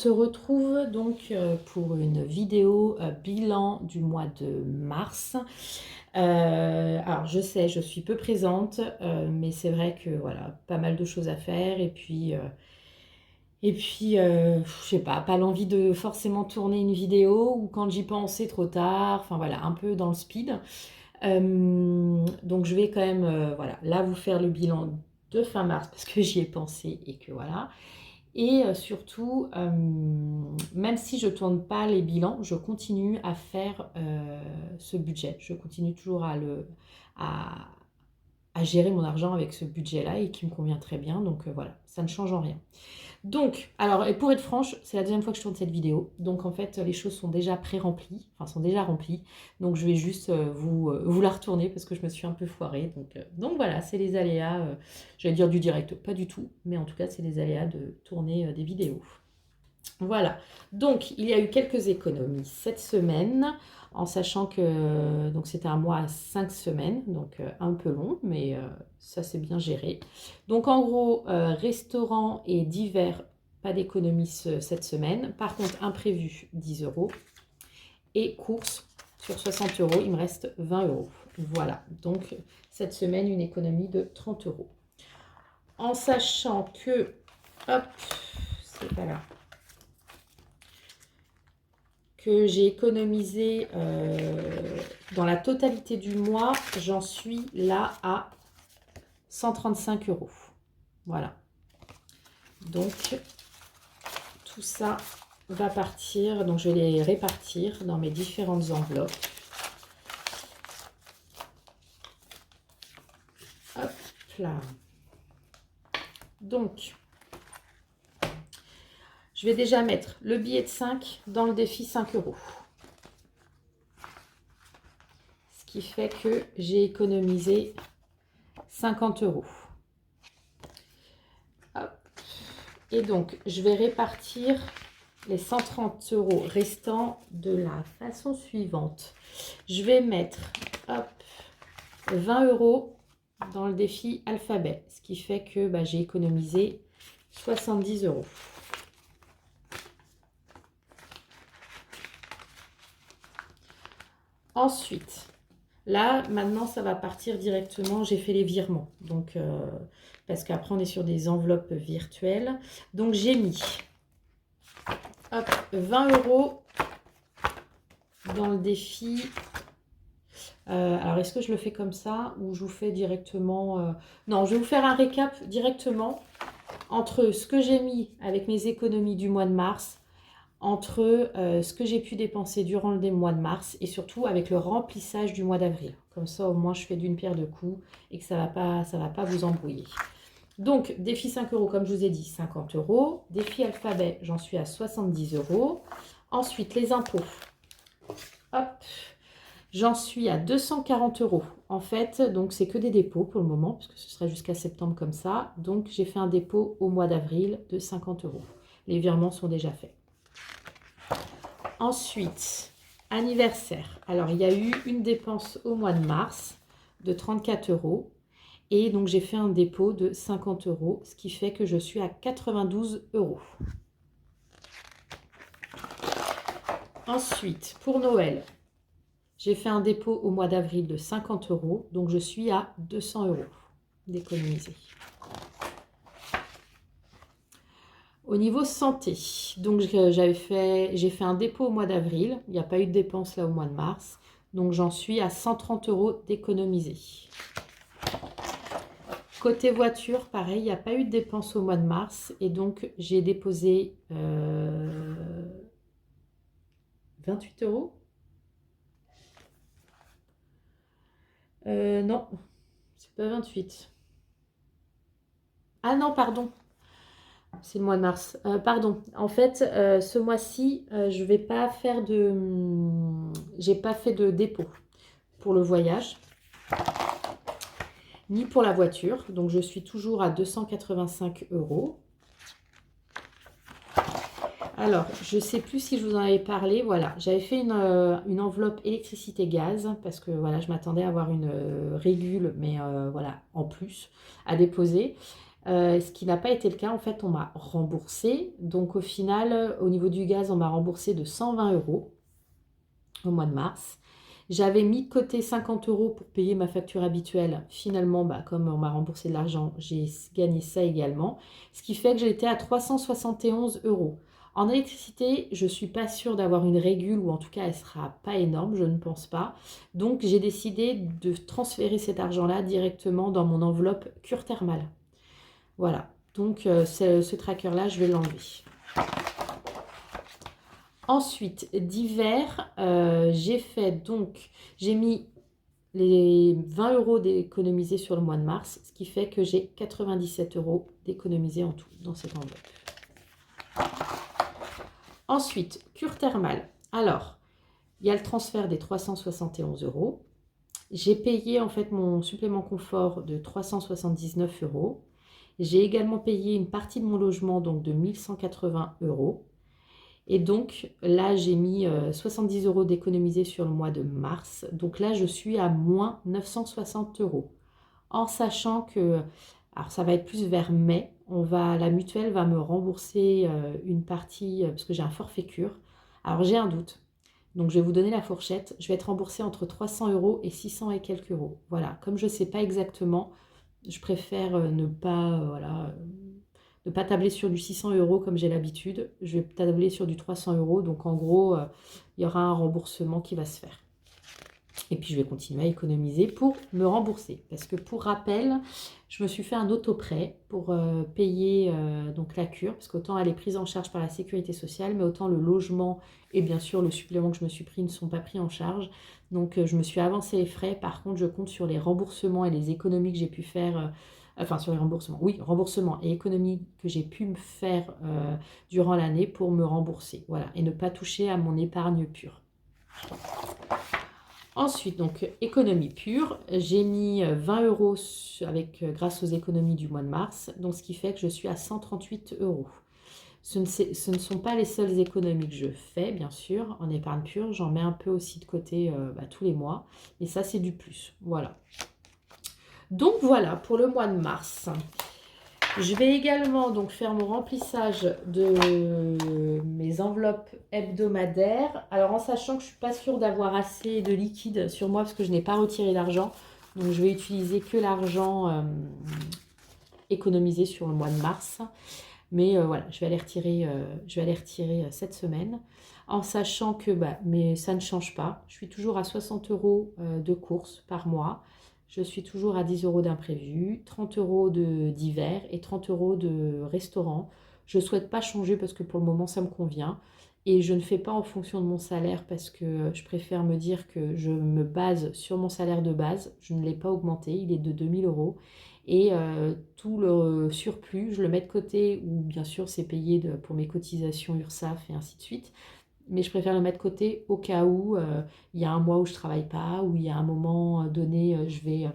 se retrouve donc pour une vidéo bilan du mois de mars. Alors je sais, je suis peu présente, mais c'est vrai que voilà, pas mal de choses à faire je sais pas l'envie de forcément tourner une vidéo ou quand j'y pense c'est trop tard, enfin voilà, un peu dans le speed. Donc je vais quand même, voilà, là vous faire le bilan de fin mars parce que j'y ai pensé et que voilà. Et surtout, même si je ne tourne pas les bilans, je continue à faire ce budget. Je continue toujours à, à gérer mon argent avec ce budget-là et qui me convient très bien. Donc voilà, ça ne change en rien. Donc, alors, et pour être franche, c'est la deuxième fois que je tourne cette vidéo. Donc, en fait, les choses sont déjà pré-remplies, enfin, sont déjà remplies. Donc, je vais juste vous la retourner parce que je me suis un peu foirée. Donc voilà, c'est les aléas, j'allais dire du direct, pas du tout. Mais en tout cas, c'est les aléas de tourner des vidéos. Voilà, donc il y a eu quelques économies cette semaine, en sachant que donc c'était un mois à 5 semaines, donc un peu long, mais ça c'est bien géré. Donc en gros, restaurant et divers, pas d'économie cette semaine. Par contre, imprévu, 10 euros. Et courses, sur 60 euros, il me reste 20 euros. Voilà, donc cette semaine, une économie de 30 euros. En sachant que, hop, c'est pas là. Que j'ai économisé dans la totalité du mois, j'en suis là à 135 euros. Voilà. Donc, tout ça va partir. Donc, je vais les répartir dans mes différentes enveloppes. Hop là. Donc, je vais déjà mettre le billet de 5 dans le défi 5 euros. Ce qui fait que j'ai économisé 50 euros. Hop. Et donc, je vais répartir les 130 euros restants de la façon suivante. Je vais mettre hop, 20 euros dans le défi alphabet, ce qui fait que j'ai économisé 70 euros. Ensuite, là, maintenant, ça va partir directement. J'ai fait les virements. Donc, parce qu'après, on est sur des enveloppes virtuelles. Donc, j'ai mis hop, 20 euros dans le défi. Alors, est-ce que je le fais comme ça ou je vous fais directement... Non, je vais vous faire un récap directement entre ce que j'ai mis avec mes économies du mois de mars, entre ce que j'ai pu dépenser durant le mois de mars et surtout avec le remplissage du mois d'avril. Comme ça, au moins, je fais d'une pierre deux coups et que ça va pas vous embrouiller. Donc, défi 5 euros, comme je vous ai dit, 50 euros. Défi alphabet, j'en suis à 70 euros. Ensuite, les impôts. Hop, j'en suis à 240 euros. En fait, donc c'est que des dépôts pour le moment, parce que ce sera jusqu'à septembre comme ça. Donc, j'ai fait un dépôt au mois d'avril de 50 euros. Les virements sont déjà faits. Ensuite, anniversaire. Alors, il y a eu une dépense au mois de mars de 34 euros. Et donc, j'ai fait un dépôt de 50 euros, ce qui fait que je suis à 92 euros. Ensuite, pour Noël, j'ai fait un dépôt au mois d'avril de 50 euros. Donc, je suis à 200 euros d'économiser. Au niveau santé, donc j'ai fait un dépôt au mois d'avril. Il n'y a pas eu de dépense là au mois de mars. Donc, j'en suis à 130 euros d'économiser. Côté voiture, pareil, il n'y a pas eu de dépense au mois de mars. Et donc, j'ai déposé 28 euros. Non, c'est pas 28. Ah non, pardon. C'est le mois de mars. Pardon. En fait, ce mois-ci, je vais pas faire j'ai pas fait de dépôt pour le voyage, ni pour la voiture. Donc, je suis toujours à 285 euros. Alors, je ne sais plus si je vous en avais parlé. Voilà, j'avais fait une enveloppe électricité-gaz parce que voilà, je m'attendais à avoir une régule, mais voilà, en plus, à déposer. Ce qui n'a pas été le cas, en fait, on m'a remboursé. Donc au final, au niveau du gaz, on m'a remboursé de 120 € au mois de mars. J'avais mis de côté 50 € pour payer ma facture habituelle. Finalement, comme on m'a remboursé de l'argent, j'ai gagné ça également. Ce qui fait que j'étais à 371 €. En électricité, je ne suis pas sûre d'avoir une régule, ou en tout cas, elle ne sera pas énorme, je ne pense pas. Donc, j'ai décidé de transférer cet argent-là directement dans mon enveloppe cure thermale. Voilà. Donc, ce tracker-là, je vais l'enlever. Ensuite, d'hiver, j'ai mis les 20 € d'économisés sur le mois de mars, ce qui fait que j'ai 97 € d'économisés en tout dans cette enveloppe. Ensuite, cure thermale. Alors, il y a le transfert des 371 €. J'ai payé en fait mon supplément confort de 379 €. J'ai également payé une partie de mon logement, donc de 1180 €. Et donc là, j'ai mis 70 € d'économisés sur le mois de mars. Donc là, je suis à moins 960 €. En sachant que, alors ça va être plus vers mai, la mutuelle va me rembourser une partie, parce que j'ai un forfait cure. Alors j'ai un doute. Donc je vais vous donner la fourchette. Je vais être remboursée entre 300 € et 600 et quelques euros. Voilà, comme je ne sais pas exactement, je préfère ne pas tabler sur du 600 € comme j'ai l'habitude. Je vais tabler sur du 300 €. Donc en gros, il y aura un remboursement qui va se faire. Et puis je vais continuer à économiser pour me rembourser. Parce que pour rappel, je me suis fait un autoprêt pour payer donc la cure. Parce qu'autant elle est prise en charge par la sécurité sociale, mais autant le logement et bien sûr le supplément que je me suis pris ne sont pas pris en charge. Donc je me suis avancé les frais. Par contre, je compte sur les remboursements et les économies que j'ai pu faire. Enfin, sur les remboursements. Oui, remboursements et économies que j'ai pu me faire durant l'année pour me rembourser. Voilà. Et ne pas toucher à mon épargne pure. Ensuite, donc, économie pure, j'ai mis 20 € grâce aux économies du mois de mars, donc ce qui fait que je suis à 138 €. Ce ne sont pas les seules économies que je fais, bien sûr, en épargne pure. J'en mets un peu aussi de côté tous les mois, et ça, c'est du plus. Voilà. Donc, voilà pour le mois de mars. Je vais également donc faire mon remplissage de mes enveloppes hebdomadaires. Alors en sachant que je ne suis pas sûre d'avoir assez de liquide sur moi parce que je n'ai pas retiré d'argent. Donc je vais utiliser que l'argent économisé sur le mois de mars. Mais voilà, je vais aller retirer cette semaine. En sachant que mais ça ne change pas. Je suis toujours à 60 € de courses par mois. Je suis toujours à 10 € d'imprévu, 30 € d'hiver et 30 € de restaurant. Je ne souhaite pas changer parce que pour le moment, ça me convient. Et je ne fais pas en fonction de mon salaire parce que je préfère me dire que je me base sur mon salaire de base. Je ne l'ai pas augmenté, il est de 2000 €. Et tout le surplus, je le mets de côté ou bien sûr, c'est payé pour mes cotisations URSSAF et ainsi de suite. Mais je préfère le mettre de côté au cas où il y a un mois où je ne travaille pas, ou il y a un moment donné, je vais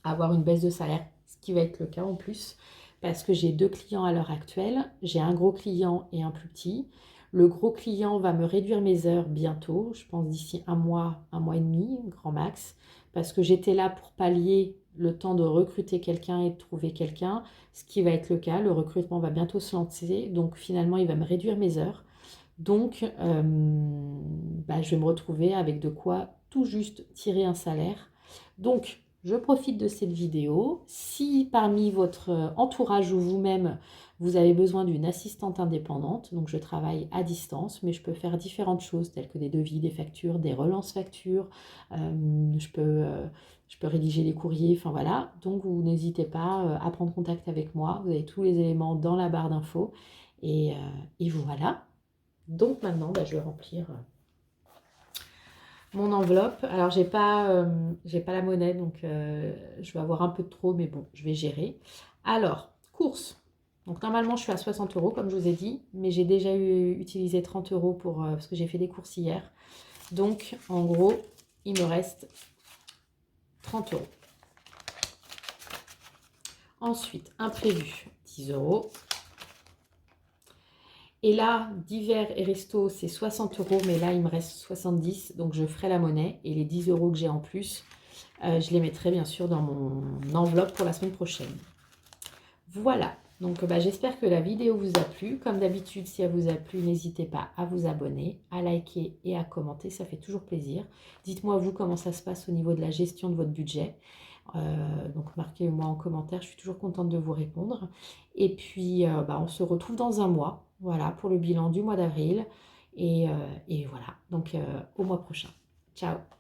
avoir une baisse de salaire, ce qui va être le cas en plus, parce que j'ai 2 clients à l'heure actuelle. J'ai un gros client et un plus petit. Le gros client va me réduire mes heures bientôt, je pense d'ici un mois et demi, grand max, parce que j'étais là pour pallier le temps de recruter quelqu'un et de trouver quelqu'un, ce qui va être le cas. Le recrutement va bientôt se lancer, donc finalement, il va me réduire mes heures. Donc, je vais me retrouver avec de quoi tout juste tirer un salaire. Donc, je profite de cette vidéo. Si parmi votre entourage ou vous-même, vous avez besoin d'une assistante indépendante, donc je travaille à distance, mais je peux faire différentes choses telles que des devis, des factures, des relances factures. Je peux rédiger des courriers, enfin voilà. Donc, vous n'hésitez pas à prendre contact avec moi. Vous avez tous les éléments dans la barre d'infos. Et voilà. Donc maintenant, je vais remplir mon enveloppe. Alors, j'ai pas la monnaie, donc je vais avoir un peu de trop, mais bon, je vais gérer. Alors, courses. Donc normalement, je suis à 60 € comme je vous ai dit, mais j'ai déjà utilisé 30 € parce que j'ai fait des courses hier. Donc, en gros, il me reste 30 €. Ensuite, imprévu, 10 €. Et là, d'hiver et resto, c'est 60 €, mais là, il me reste 70 €, donc je ferai la monnaie. Et les 10 € que j'ai en plus, je les mettrai bien sûr dans mon enveloppe pour la semaine prochaine. Voilà, donc bah, j'espère que la vidéo vous a plu. Comme d'habitude, si elle vous a plu, n'hésitez pas à vous abonner, à liker et à commenter, ça fait toujours plaisir. Dites-moi vous comment ça se passe au niveau de la gestion de votre budget. Donc marquez-moi en commentaire, je suis toujours contente de vous répondre. Et puis bah, on se retrouve dans un mois, voilà, pour le bilan du mois d'avril. Et voilà, donc au mois prochain. Ciao!